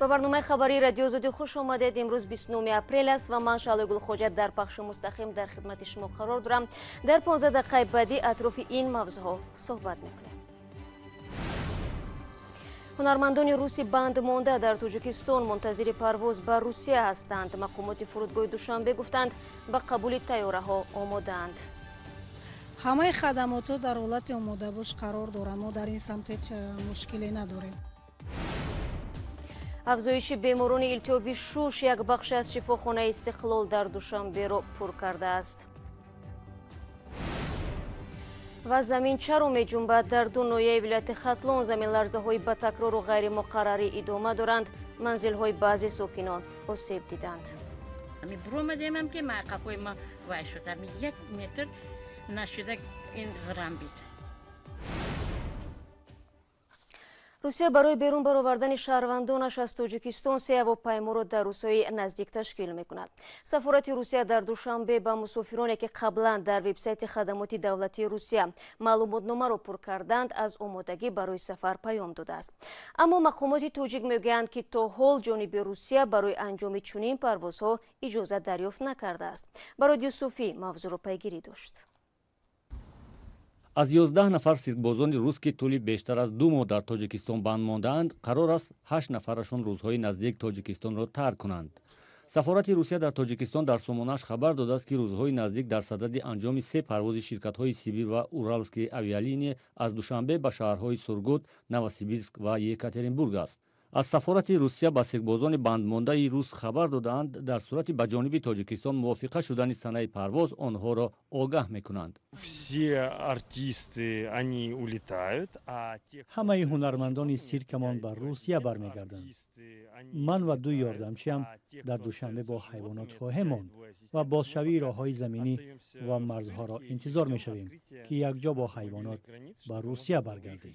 ба барномаи хабари радио Озодӣ хуш омадед. имрӯз 29 апрел аст ва ман Шаъле Гулхоҷа дар пахши мустақим дар хидмати шумо қарор дорам. дар 15 дақиқаи баъдӣ атрофи ин мавзӯъҳо суҳбат мекунем. ҳунармандони руси банд монда дар Тоҷикистон мунтазири парвоз ба Русия ҳастанд. мақомоти фурудгоҳи Душанбе гуфтанд ба қабули тайёраҳо омодаанд. ҳамаи хадамотҳо дар ҳолати омодабош қарор доранд. мо дар ин самт ҳеҷ мушкиле надорем. афзоиши беморони илтиҳоби шуш як бахше аз шифохонаи Истиқлол дар Душанберо пур кардааст. ва замин чаро меҷунбад. дар ду ноҳияи вилояти Хатлон заминларзаҳои ба такрору ғайримуқаррарӣ идома доранд. манзилҳои баъзе сокинон осеб диданд. Бромадемам ки мақафои ма вай шуда 1 метр нашуда ин грамм бит. русия барои берун баровардани шаҳрвандонаш аз Тоҷикистон 3 ҳавопайморо дар рӯзҳои наздик ташкил мекунад. сафорати русия дар Душанбе ба мусофироне ки қаблан дар вебсайти хадамоти давлатии русия маълумотномаро пур карданд аз омодагӣ барои сафар паём додааст. аммо мақомоти тоҷик мегӯянд ки то ҳол ҷониби русия барои анҷоми чунин парвозҳо иҷозат дарёфт накардааст. барои Юсуфӣ мавзӯъро пайгирӣ дошт. аз 11 нафар сиркбозони рус ки тӯли бештар аз 2 моҳ дар Тоҷикистон банд мондаанд, қарор аст 8 нафарашон рӯзҳои наздик Тоҷикистонро тарк кунанд. сафорати русия дар Тоҷикистон дар сомонааш хабар додааст ки рӯзҳои наздик дар садади анҷоми 3 парвози ширкатҳои Сибир ва Уралские авиалиния аз Душанбе ба шаҳрҳои Сургут, Новосибирск ва Екатеринбург аст. аз сафорати русия ба сиркбозони бандмондаи рус хабар додаанд, дар сурати ба ҷониби Тоҷикистон мувофиқа шудани санаи парвоз онҳоро огаҳ мекунанд. ҳамаи ҳунармандони сиркамон ба русия бармегарданд. ман ва 2 ёрдамчиам дар Душанбе бо ҳайвонот хоҳем монд ва бозшавии роҳҳои заминӣ ва марзҳоро интизор мешавем ки якҷо бо ҳайвонот ба русия баргардем.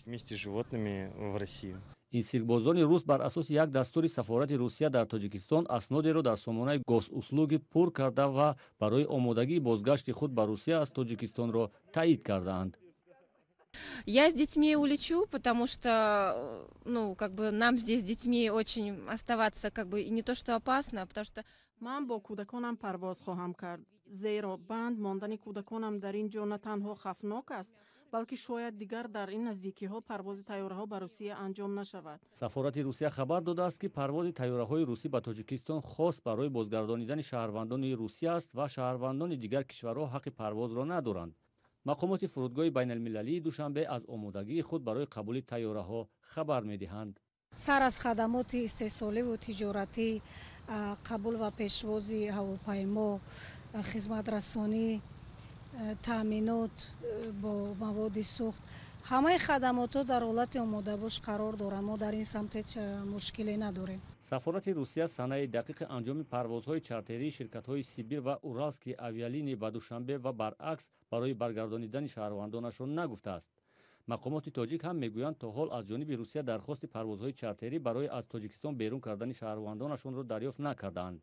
ин сиркбозони рус бар асоси як дастури сафорати русия дар Тоҷикистон аснодеро дар сомонаи госуслуги пур карда ва барои омодагии бозгашти худ ба Русия аз Тоҷикистонро таъид кардаанд. Я с детьми улечу, потому что, нам здесь с детьми очень оставаться, и не то что опасно, потому что... Ман бо кӯдаконам парвоз хоҳам кард, зеро банд мондани кӯдаконам дар ин ҷо на танҳо хафнок аст, балки шояд дигар дар ин наздикиҳо парвози тайёраҳо ба Русия анҷом нашавад. сафорати русия хабар додааст ки парвози тайёраҳои русӣ ба Тоҷикистон хос барои бозгардонидани шаҳрвандони русия аст ва шаҳрвандони дигар кишварҳо ҳаққи парвозро надоранд. мақомоти фурудгоҳи байналмилалии Душанбе аз омодагии худ барои қабули тайёраҳо хабар медиҳанд. сар аз хадамоти истеҳсоливу тиҷоратӣ, қабул ва пешвози ҳавопаймо, хизматрасонӣ, таъминот бо маводи сӯхт, ҳамаи хадамотҳо дар ҳолати омодабош қарор доранд. мо дар ин самт ҳеҷ мушкиле надорем. сафорати русия санаи дақиқи анҷоми парвозҳои чартерии ширкатҳои Сибир ва Уралские авиалинии ба Душанбе ва баръакс барои баргардонидани шаҳрвандонашон нагуфтааст. мақомоти тоҷик ҳам мегӯянд то ҳол аз ҷониби русия дархости парвозҳои чартерӣ барои аз Тоҷикистон берун кардани шаҳрвандонашонро дарёфт накардаанд.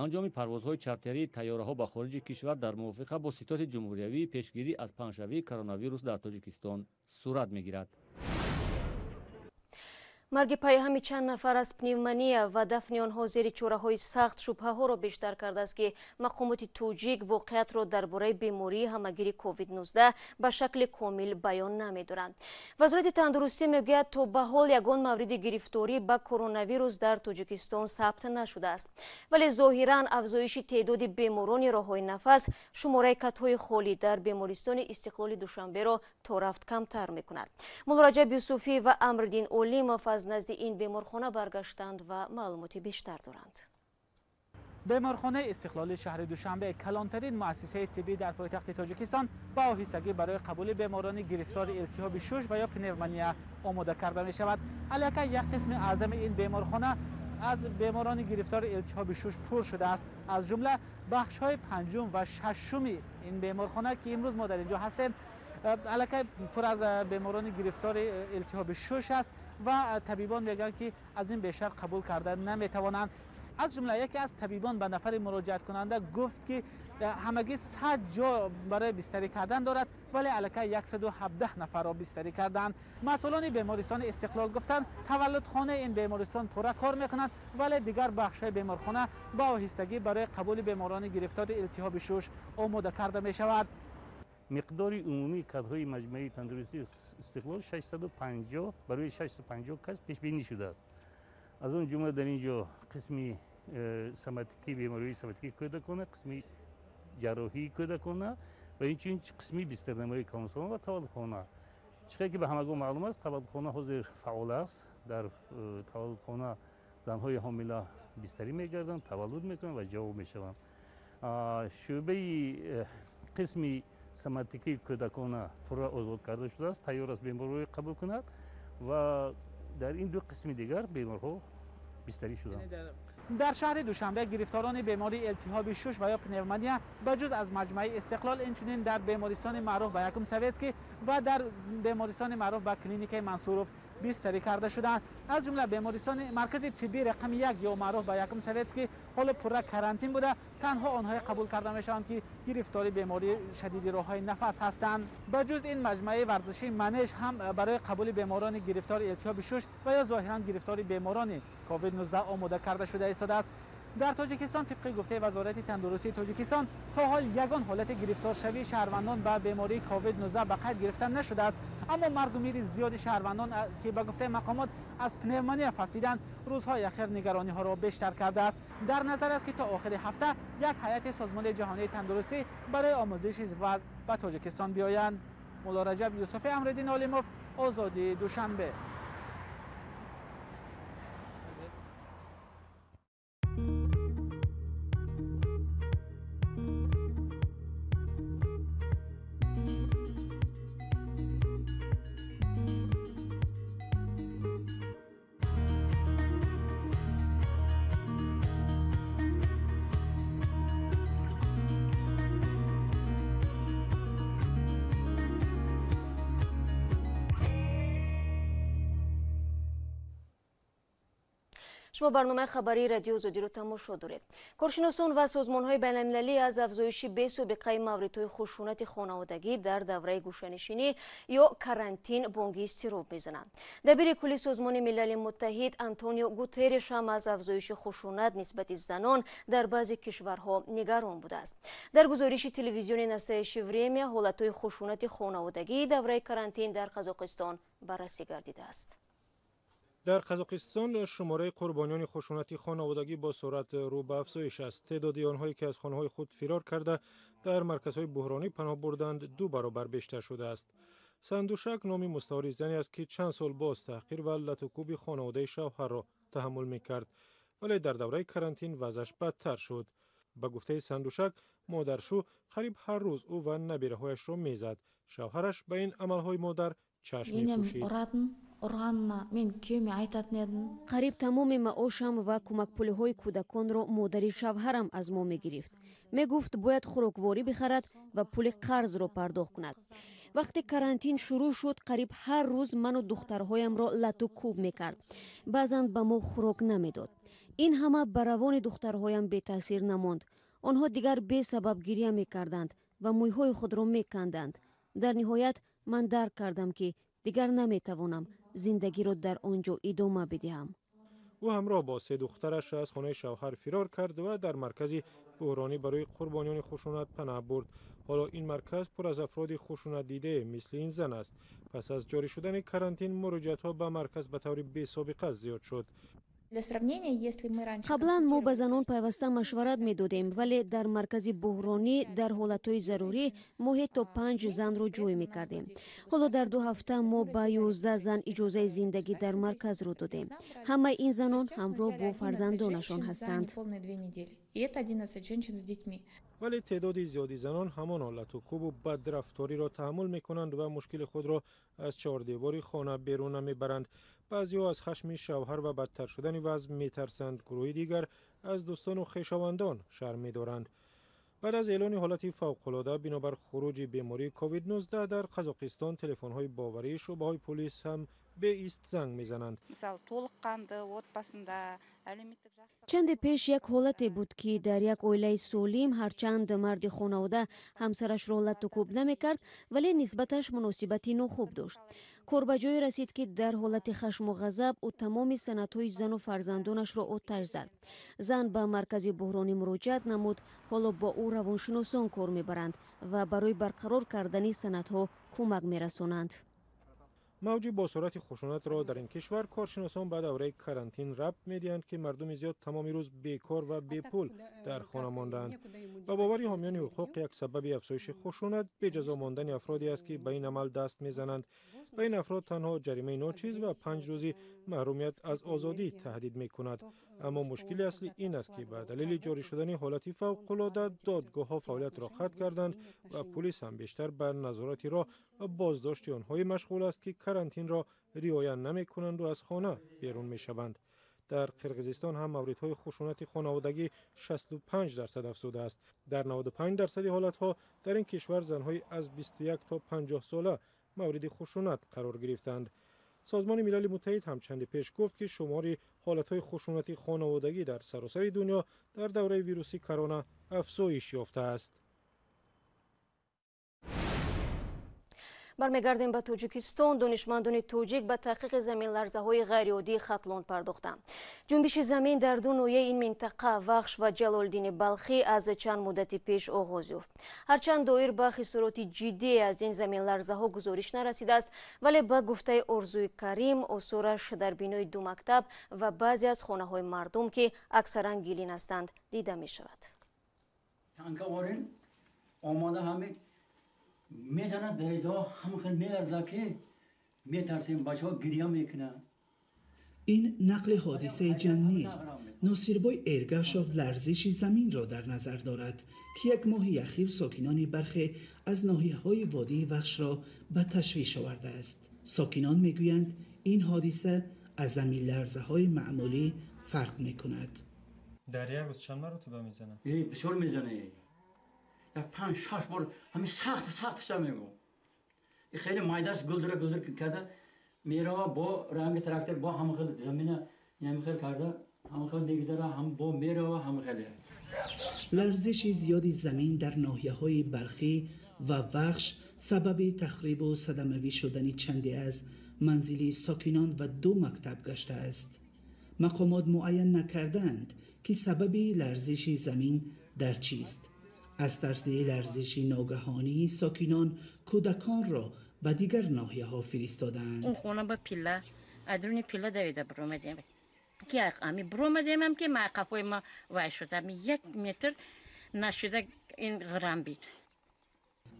анҷоми парвозҳои чартерии тайёраҳо ба хориҷи кишвар дар мувофиқа бо ситоти ҷумҳуриявии пешгирӣ аз паҳншавии коронавирус дар Тоҷикистон сурат мегирад. марги пайҳами чанд нафар аз пневмония ва дафни онҳо зери чораҳои сахт шубҳаҳоро бештар кардааст ки мақомоти тоҷик воқеиятро дар бораи бемории ҳамагири COVID-19 ба шакли комил баён намедоранд. вазорати тандурустӣ мегӯяд то ба ҳол ягон мавриди гирифторӣ ба коронавирус дар Тоҷикистон сабт нашудааст, вале зоҳиран афзоиши теъдоди беморони роҳҳои нафас шумораи катҳои холӣ дар бемористони Истиқлоли Душанберо то рафт камтар мекунад. муллораҷаб Юсуфӣ ва Амриддин Олимов аз назди ин беморхона баргаштанд ва маълумоти бештар доранд. بیمارخانه استقلالی شهر دوشنبه کلانترین مؤسسه طبی در پایتخت تاجیکستان با آهستگی برای قبول بیماران گرفتار التهاب شش و یا پنومونیا آماده کرده می شود. علاوه یک قسم اعظم این بیمارخانه از بیماران گرفتار التهاب شش پر شده است. از جمله بخش های پنجم و ششم این بیمارخانه که امروز ما در اینجا هستیم علاوه پر از بیماران گرفتار التهاب شش است و طبیبان میگن که از این بیشتر قبول کرده نمی توانند. از جمله یکی از طبیبان به نفر مراجعت کننده گفت که همگی 100 جا برای بستری کردن دارد ولی علاکه 117 نفر را بستری کردند. مسئولان بیمارستان استقلال گفتند تولدخانه این بیمارستان پره کار میکنند ولی دیگر بخش بیمارخانه با آهستگی برای قبول بیماران گرفتار التهاب شش آماده کرده می شود. مقدار عمومی کادرهای مجموعه تندرستی استقلال 650 برای 650 کس پیش بینی شده است. از اون جمله در اینجا قسمی سمتیکی بیماری سمتیکی کودکانه، قسمی جراحی کودکانه و اینچنین قسمی بسترنمایی کالانسالان و تولدخانه. چیزی که به همگان معلوم است تولدخانه حاضر فعال است. در تولدخانه زنهای حامله بستری میگردند، تولد میکنند و جواب میشوند. شعبه قسمی سمتیکی کودکانه پورا آزاد کرده شده است، تیار است بیماران قبول کند و در این دو قسم دیگر بیمارها بستری شدند. در شهر دوشنبه گرفتاران بیماری التهاب شش و یا پنومونیا بجز از مجمع استقلال اینچنین در بیمارستان معروف به یکم سویتسکی و در بیمارستان معروف به کلینیک منصوروف بستری کرده شدند. از جمله بیمارستان مرکز طبی رقم 1 یا معروف به یکم سویتسکی حال پره کرانتین بوده. تنها آنها قبول کرده میشوند که گرفتار بیماری شدید راههای نفس هستند. بجز این مجمع ورزشی منش هم برای قبول بیماران گرفتار التهاب شش و یا ظاهرا گرفتار بیماران کووید 19 آماده کرده شده است. در تاجیکستان طبق گفته وزارت تندرستی تاجیکستان تا حال یگان حالت گرفتار شوی شهروندان به بیماری کووید 19 به قید گرفتن نشده است، اما مرگومیر زیاد شهروندان که به گفته مقامات از پنومونیا ففتیدند روزهای اخیر نگرانی ها را بیشتر کرده است. در نظر است که تا آخر هفته یک هیئت سازمان جهانی تندرستی برای آموزش وضع به تاجیکستان بیایند. مولا رجب یوسف امرالدین عالموف، آزادی دوشنبه. شما برنامه خبری رادیو آزادی رو تماشا دارید. کارشناسان و سازمان‌های بین‌المللی از افزایش بی‌سابقه موردهای خشونت خانوادگی در دوره گوشه‌نشینی یا کرانتین بانگی اضطراب می‌زنند. دبیر کلی سازمان ملل متحد آنتونیو گوترش هم از افزایش خشونت نسبت زنان در بعضی کشورها نگران بوده است. در گزارش تلویزیون نستایش وریمیا حالتهای خشونت خانوادگی دوره کرانتین در قزاقستان بررسی گردیده است. در قزاقستان شماره قربانیان خشونت خانوادگی با سرعت رو به افزایش است. تعداد آنهایی که از خانه‌های خود فرار کرده در مرکزهای بحرانی پناه بردند 2 برابر بیشتر شده است. سندوشک نامی مستعار زنی است که چند سال باز تحقیر و لط و کوب خانواده شوهر را تحمل می‌کرد، ولی در دوره کرانتین وضعش بدتر شد. به گفته سندوشک مادرشو قریب هر روز او و نبیره‌هایش را می‌زد. شوهرش به این عمل‌های مادر چشم می‌پوشید. قریب تمام معاشم و کمک پولهای کودکان را مادری شوهرم از ما میگرفت. میگفت باید خوراکواری بخرد و پول قرض را پرداخت کند. وقتی کرانتین شروع شد قریب هر روز من و دخترهایم را لط و کوب میکرد. بعضاً به ما خوراک نمیداد. این همه بر روان دخترهایم بی تاثیر نماند. آنها دیگر بی سبب گریه میکردند و مویهای خود را میکندند. در نهایت من درک کردم که دیگر نمیتوانم زندگی را در آنجا ادامه بدهم. او همراه با 3 دخترش از خانه شوهر فرار کرد و در مرکزی بحرانی برای قربانیان خشونت پناه برد. حالا این مرکز پر از افراد خشونت دیده مثل این زن است. پس از جاری شدن کرانتین مراجعت‌ها به مرکز به طور بی‌سابقه زیاد شد. قبلا ما به زنان پیوسته مشورت می دادیم، ولی در مرکز بحرانی در حالتهای ضروری ما تا 5 زن رو جوی می کردیم. حالا در 2 هفته ما به 11 زن اجازه زندگی در مرکز رو دادیم. همه این زنان همراه با فرزندانشان هستند. ولی تعداد زیادی زنان همان حالت و کوب و بدرفتاری را تحمل می کنند و مشکل خود را از 4 دیواری خانه بیرون نمی برند. بعضی‌ها از خشم شوهر و بدتر شدن وضع می ترسند. گروه دیگر از دوستان و خویشاوندان شرم می دارند. بعد از اعلان حالت فوق‌العاده بنابر خروج بیماری کووید 19 در قزاقستان تلفن‌های باوری شعبه‌های پلیس هم به ایست زنگ می‌زنند. چند پیش یک حالتی بود که در یک اویله سولیم هرچند مرد خانواده همسرش را لط و کوب نمیکرد ولی نسبتش مناسبتی ناخوب داشت. کار به جای رسید که در حالت خشم و غضب او تمام سندهای زن و فرزندانش را آتش زد. زن به مرکز بحرانی مراجعت نمود. حالا با او روانشناسان کار میبرند و برای برقرار کردن سندها کمک میرسانند. موج باسرات خشونت را در این کشور کارشناسان به دوره کرانتین ربط میدهند که مردم زیاد تمام روز بیکار و بی پول در خانه ماندند. و باوری حامیان حقوق یک سبب افزایش خشونت به جزا ماندن افرادی است که به این عمل دست میزنند. و این افراد تنها جریمه ناچیز و 5 روزی محرومیت از آزادی تهدید میکند. اما مشکل اصلی این است که به دلیل جاری شدن حالت فوق‌العاده دادگاه ها فعالیت را قطع کردند و پلیس هم بیشتر بر نظارت را و بازداشت آنهای مشغول است که کرانتین را رعایت نمی‌کنند و از خانه بیرون می‌شوند. در قرقیزستان هم موردهای خشونت خانوادگی 65% افزوده است. در 95% حالت‌ها در این کشور زن‌های از 21 تا 50 ساله مورد خشونت قرار گرفتند. سازمان ملل متحد هم چند پیش گفت که شمار حالت‌های خشونت خانوادگی در سراسر دنیا در دوره ویروسی کرونا افزایش یافته است. برمیگردیم به تاجیکستان. دانشمندان تاجیک به تحقیق زمین لرزه های غیرعادی ختلان پرداختند. جنبش زمین در دو ناحیه این منطقه وخش و جلالدین بلخی از چند مدت پیش آغاز یافت. هرچند دایر به خسارات جدی از این زمین لرزه ها گزارش نرسیده است ولی به گفته ارزوی کریم آثارش در بینای 2 مکتب و بعضی از خانه های مردم که اکثرا گیلین هستند دیده می شود. میزنند در ازا همون خیلی میلرزه که میترسیم بچه ها گریه میکنن. این نقل حادثه جنگ نیست. ناصربای ایرگاشوف لرزش زمین را در نظر دارد که یک ماه اخیر ساکنان برخی از ناحیه‌های وادی وخش را به تشویش آورده است. ساکنان میگویند این حادثه از زمین لرزه های معمولی فرق میکند. در یک روز چند مرتبه میزنه؟ بسیار میزنه. یک 5-6 بار همین سختش میگم. این خیلی مایداش گلدر کرده میره با رنگ تراکتور با هم خیلی زمین خیلی کرده هم خیلی میگذره هم با میره و هم خیلی. لرزش زیادی زمین در ناحیه‌های برخی و وخش سبب تخریب و صدمه‌ای شدن چندی از منزل ساکنان و 2 مکتب گشته است. مقامات معین نکردند که سبب لرزش زمین در چیست. از ترس لرزش ناگهانی ساکنان کودکان را به دیگر ناحیه‌ها فرستادند. اون خونه با پیله ادرون پیله دویده برآمدیم که امی برآمدیم که ما قفای ما وای شدم 1 متر نشده این غرام بید.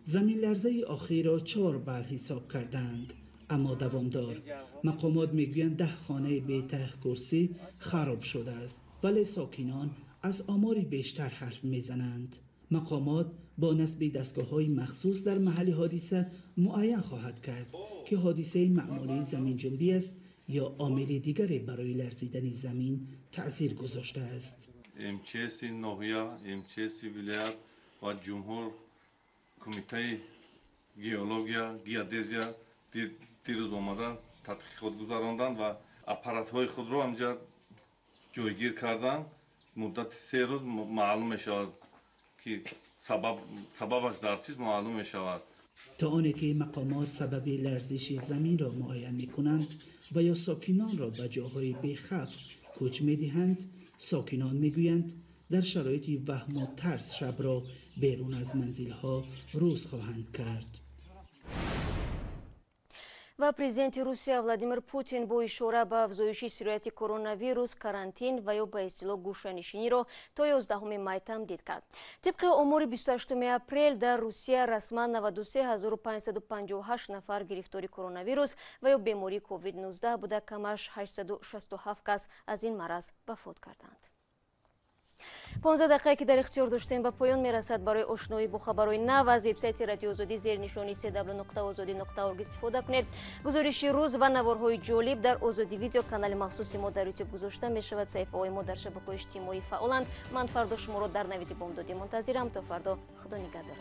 زمین لرزه آخر را 4 بار حساب کردند اما دوامدار. مقامات میگویند 10 خانه به ته کرسی خراب شده است ولی ساکنان از آمار بیشتر حرف میزنند. مقامات با نصب دستگاه‌های مخصوص در محل حادثه معین خواهد کرد که حادثه معمولی زمین جنبی است یا عامل دیگری برای لرزیدن زمین تأثیر گذاشته است. MCS ناحیه، MCS ولایت و جمهور کمیته گئولوژیا، گیودزیا دیروز آمدن تحقیقات گذراندند و اپارات‌های خود را همجا جایگیر کردند. مدت 3 روز معلوم می‌شود که سببش در چیز معلوم می شود. تا آنی که مقامات سبب لرزش زمین را معین می کنند و یا ساکنان را به جاهای بی‌خوف کوچ می دهند، ساکنان می گویند در شرایط وهم و ترس شب را بیرون از منزل ها روز خواهند کرد. و پرزیدنت روسیه ولادیمیر پوتین با اشاره به افزایش سرایت کرونا ویروس کارانتین و یا به اصطلاح گوشه‌نشینی را تا 11 مای تمدید کرد. طبق امور 28 اپریل در روسیه رسما 93558 نفر گرفتار کرونا ویروس و یا بیماری کووید 19 بوده، کمش 867 کس از این مرض وفات کردند. 15 دقیقه که در اختیار داشتیم به پایان میرسد. برای آشنایی با خبرهای نو از وبسایت رادیو آزادی زیر نشانی www.azadi.org استفاده کنید. گزارش روز و نوارهای جالب در آزادی ویدیو کانال مخصوص ما در یوتیوب گذاشته می شود. صفحه‌های ما در شبکه‌های اجتماعی فعالند. من فردا شما را در نوید بامدادی منتظرم. تا فردا، خدا نگهدارت.